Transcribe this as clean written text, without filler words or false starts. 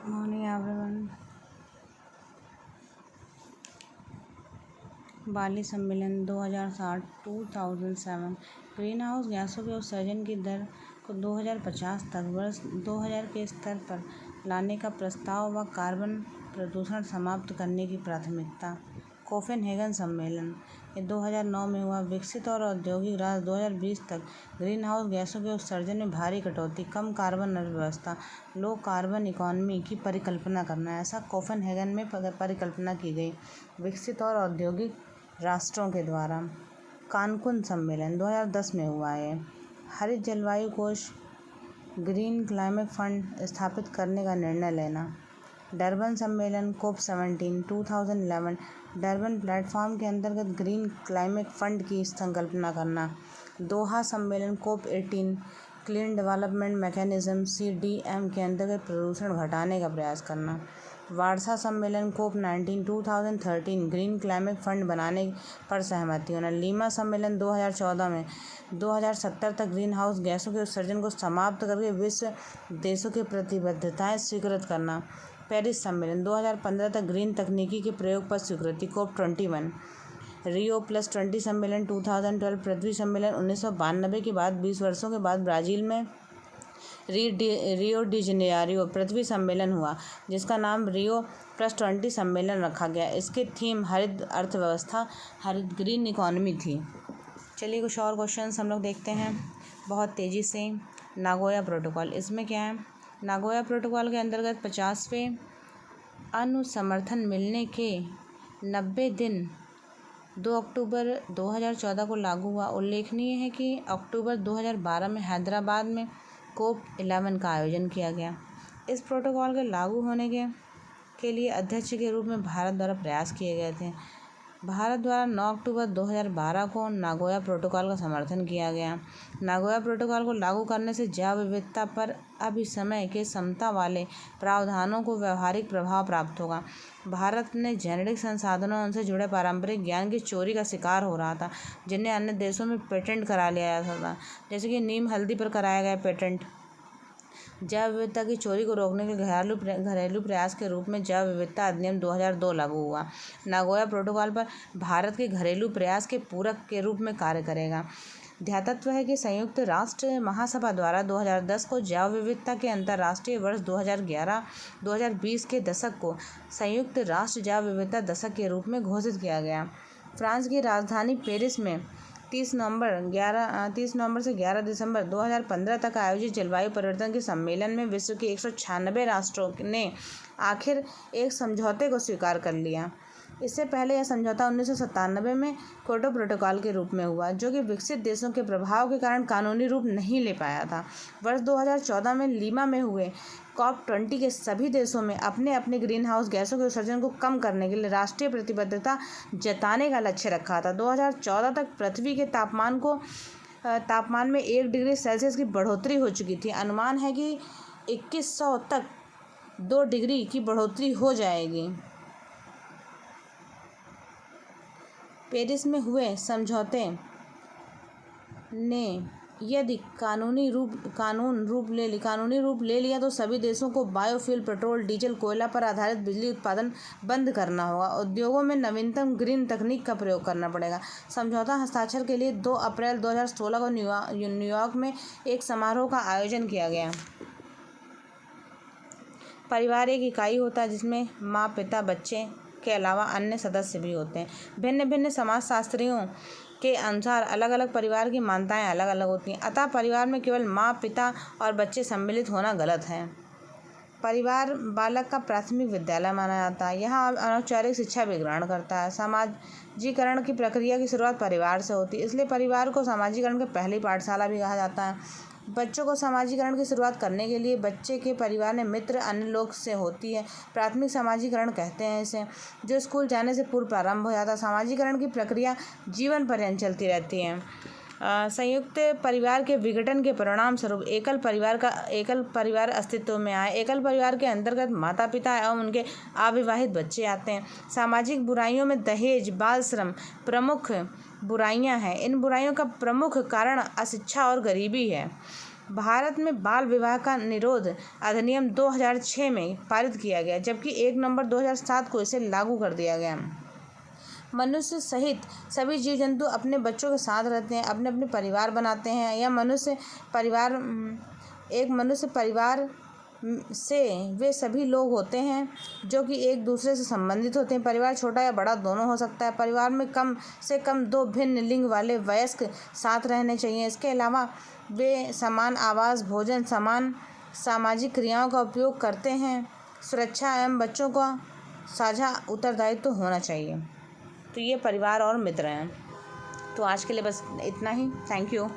Morning everyone. बाली सम्मेलन 2007 green house गैसों के उत्सर्जन की दर को 2050 तक वर्ष 2000 के स्तर पर लाने का प्रस्ताव व कार्बन प्रदूषण समाप्त करने की प्राथमिकता। कोपेनहेगन सम्मेलन ये 2009 में हुआ। विकसित और औद्योगिक राष्ट्र 2020 तक ग्रीन हाउस गैसों के उत्सर्जन में भारी कटौती, कम कार्बन अर्थव्यवस्था, लो कार्बन इकोनॉमी की परिकल्पना करना, ऐसा कोपेनहेगन में परिकल्पना की गई विकसित और औद्योगिक राष्ट्रों के द्वारा। कानकुन सम्मेलन 2010 में हुआ है। हरित जलवायु कोष ग्रीन क्लाइमेट फंड स्थापित करने का निर्णय लेना। डरबन सम्मेलन COP17 2011 डरबन प्लेटफॉर्म के अंतर्गत ग्रीन क्लाइमेट फंड की संकल्पना करना। दोहा सम्मेलन COP18 clean development mechanism CDM के अंतर्गत प्रदूषण घटाने का प्रयास करना। वार्सा सम्मेलन COP19 2013 ग्रीन क्लाइमेट फंड बनाने पर सहमति होना। लीमा सम्मेलन 2014 में 2070 तक ग्रीन हाउस गैसों के उत्सर्जन को समाप्त करके विश्व देशों की प्रतिबद्धताएं स्वीकृत करना। पेरिस सम्मेलन 2015 तक ग्रीन तकनीकी के प्रयोग पर स्वीकृति। COP21 रियो +20 सम्मेलन 2012 पृथ्वी सम्मेलन 1992 के बाद 20 वर्षों के बाद ब्राज़ील में रियो डी जेनेरियो पृथ्वी सम्मेलन हुआ, जिसका नाम रियो +20 सम्मेलन रखा गया। इसके थीम हरित अर्थव्यवस्था, हरित ग्रीन इकोनॉमी थी। चलिए कुछ और क्वेश्चंस हम लोग देखते हैं बहुत तेज़ी से। नागोया प्रोटोकॉल, इसमें क्या है? नागोया प्रोटोकॉल के अंतर्गत 50वें अनुसमर्थन मिलने के 90 दिन 2 अक्टूबर 2014 को लागू हुआ। उल्लेखनीय है कि अक्टूबर 2012 में हैदराबाद में COP11 का आयोजन किया गया। इस प्रोटोकॉल के लागू होने के लिए अध्यक्ष के रूप में भारत द्वारा प्रयास किए गए थे। भारत द्वारा 9 अक्टूबर 2012 को नागोया प्रोटोकॉल का समर्थन किया गया। नागोया प्रोटोकॉल को लागू करने से जैव विविधता पर अभिसमय के समता वाले प्रावधानों को व्यावहारिक प्रभाव प्राप्त होगा। भारत ने जेनेटिक संसाधनों उनसे जुड़े पारंपरिक ज्ञान की चोरी का शिकार हो रहा था, जिन्हें अन्य देशों में पेटेंट करा लिया जाता था, जैसे कि नीम हल्दी पर कराया गया पेटेंट। जैव विविधता की चोरी को रोकने के घरेलू प्रयास के रूप में जैव विविधता अधिनियम 2002 लागू हुआ। नागोया प्रोटोकॉल पर भारत के घरेलू प्रयास के पूरक के रूप में कार्य करेगा। ध्यातव्य है कि संयुक्त राष्ट्र महासभा द्वारा 2010 को जैव विविधता के अंतर्राष्ट्रीय वर्ष 2011-2020 के दशक को संयुक्त राष्ट्र जैव विविधता दशक के रूप में घोषित किया गया। फ्रांस की राजधानी पेरिस में 30 नवंबर से 11 दिसंबर 2015 तक आयोजित जलवायु परिवर्तन के सम्मेलन में विश्व के 196 राष्ट्रों ने आखिर एक समझौते को स्वीकार कर लिया। इससे पहले यह समझौता 1997 में क्योटो प्रोटोकॉल के रूप में हुआ, जो कि विकसित देशों के प्रभाव के कारण कानूनी रूप नहीं ले पाया था। वर्ष 2014 में लीमा में हुए COP20 के सभी देशों में अपने अपने ग्रीन हाउस गैसों के उत्सर्जन को कम करने के लिए राष्ट्रीय प्रतिबद्धता जताने का लक्ष्य रखा था। 2014 तक पृथ्वी के तापमान में 1 डिग्री सेल्सियस की बढ़ोतरी हो चुकी थी। अनुमान है कि 2100 तक 2 डिग्री की बढ़ोतरी हो जाएगी। पेरिस में हुए समझौते ने यदि कानूनी रूप ले लिया तो सभी देशों को बायोफ्यूल, पेट्रोल, डीजल, कोयला पर आधारित बिजली उत्पादन बंद करना होगा। उद्योगों में नवीनतम ग्रीन तकनीक का प्रयोग करना पड़ेगा। समझौता हस्ताक्षर के लिए 2 अप्रैल 2016 को न्यूयॉर्क में एक समारोह का आयोजन किया गया। परिवार एक इकाई होता है जिसमें माँ, पिता, बच्चे के अलावा अन्य सदस्य भी होते हैं। भिन्न भिन्न समाजशास्त्रियों के अनुसार अलग अलग परिवार की मान्यताएं अलग अलग होती हैं, अतः परिवार में केवल माँ, पिता और बच्चे सम्मिलित होना गलत है। परिवार बालक का प्राथमिक विद्यालय माना जाता है। यहाँ अनौपचारिक शिक्षा भी ग्रहण करता है। समाजीकरण की प्रक्रिया की शुरुआत परिवार से होती है, इसलिए परिवार को समाजीकरण की पहली पाठशाला भी कहा जाता है। बच्चों को समाजीकरण की शुरुआत करने के लिए बच्चे के परिवार ने मित्र अन्य लोग से होती है। प्राथमिक समाजीकरण कहते हैं इसे, जो स्कूल जाने से पूर्व प्रारंभ हो जाता है। समाजीकरण की प्रक्रिया जीवन पर्यंत चलती रहती है। संयुक्त परिवार के विघटन के परिणाम स्वरूप एकल परिवार अस्तित्व में आए। एकल परिवार के अंतर्गत माता पिता एवं उनके अविवाहित बच्चे आते हैं। सामाजिक बुराइयों में दहेज, बाल श्रम प्रमुख बुराइयां हैं। इन बुराइयों का प्रमुख कारण अशिक्षा और गरीबी है। भारत में बाल विवाह का निरोध अधिनियम 2006 में पारित किया गया, जबकि 1 नवंबर 2007 को इसे लागू कर दिया गया। मनुष्य सहित सभी जीव जंतु अपने बच्चों के साथ रहते हैं, अपने अपने परिवार बनाते हैं। यह मनुष्य परिवार से वे सभी लोग होते हैं जो कि एक दूसरे से संबंधित होते हैं। परिवार छोटा या बड़ा दोनों हो सकता है। परिवार में कम से कम 2 भिन्न लिंग वाले वयस्क साथ रहने चाहिए। इसके अलावा वे समान आवास, भोजन, समान सामाजिक क्रियाओं का उपयोग करते हैं। सुरक्षा एवं बच्चों का साझा उत्तरदायित्व होना चाहिए। तो ये परिवार और मित्र हैं। तो आज के लिए बस इतना ही। Thank you.